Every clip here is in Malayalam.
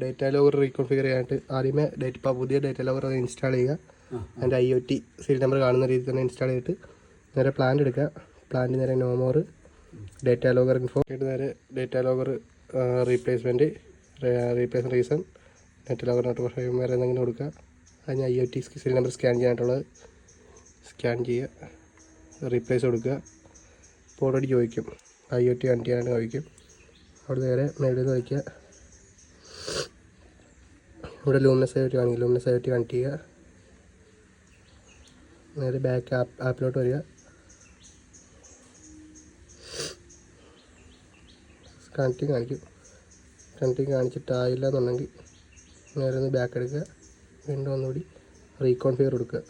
ഡേറ്റ ലോഗർ റീകോൺഫിഗർ ചെയ്യാനായിട്ട് ആദ്യമേ പുതിയ ഡേറ്റ ലോഗർ ഇൻസ്റ്റാൾ ചെയ്യുക. അതിൻ്റെ IoT സീരിയൽ നമ്പർ കാണുന്ന രീതിയിൽ തന്നെ ഇൻസ്റ്റാൾ ചെയ്തിട്ട് നേരെ പ്ലാന്റ് എടുക്കുക. പ്ലാന്റ് നേരെ നോമോർ ഡേറ്റ ലോഗർ ഇൻഫോ നേരെ data logger replacement reason data logger note വേറെ എന്തെങ്കിലും കൊടുക്കുക. അതിന് IoT സീരിയൽ നമ്പർ സ്കാൻ ചെയ്യാനായിട്ടുള്ളത് സ്കാൻ ചെയ്യുക, റീപ്ലേസ് കൊടുക്കുക. ഇപ്പോൾ ഓൾറെഡി ചോദിക്കും IoT കണക്ട് ചെയ്യാനായിട്ട് ചോദിക്കും. അവിടെ നേരെ മേളിൽ നിന്ന് വയ്ക്കുക. ഇവിടെ ലൂമിനസ് IoT കാണിക്കും, ലൂമിനസ് IoT കണക്ട് ചെയ്യുക. നേരെ ബാക്ക് ആപ്പിലോട്ട് വരിക. കണക്റ്റിങ് കാണിക്കും. കണക്റ്റിങ് കാണിച്ചിട്ട് ആയില്ല എന്നുണ്ടെങ്കിൽ നേരെ ഒന്ന് ബാക്ക് എടുക്കുക. വീണ്ടും ഒന്നുകൂടി റീകോൺഫിഗർ കൊടുക്കുക.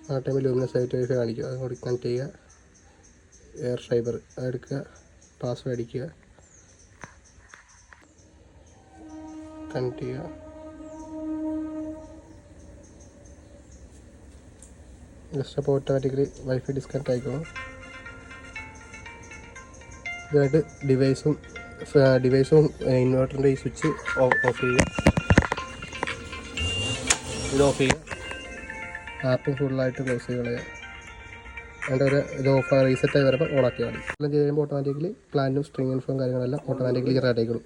ആ ടൈമിൽ ലൂമിനസ് IoT കാണിക്കുക. അതുകൂടി കണക്ട് ചെയ്യുക. എയർ ഫൈബർ എടുക്കുക, പാസ്വേഡ് അടിക്കുക, കണക്ട് ചെയ്യുക. ജസ്റ്റ് അപ്പോൾ ഓട്ടോമാറ്റിക്കലി വൈഫൈ ഡിസ്കണക്ട് ആയിക്കോളും. ഇതായിട്ട് ഡിവൈസും ഇൻവെർട്ടറിൻ്റെ ഈ സ്വിച്ച് ഓഫ് ചെയ്യുക. ഇത് ഓഫ് ചെയ്യുക. ആപ്പ് ഫുള്ളായിട്ട് ക്ലോസ് ചെയ്ത് കളയുക. അതിൻ്റെ ഇത് റീസെറ്റ് ആയി വരുമ്പോൾ ഓൺ ആക്കിയാൽ മതി. എല്ലാം ചെയ്യുമ്പോൾ ഓട്ടോമാറ്റിക്കലി പ്ലാനും സ്ട്രിങ് ഇൻഫോം കാര്യങ്ങളെല്ലാം ഓട്ടോമാറ്റിക്കലി റെഡി ആയിക്കോളും.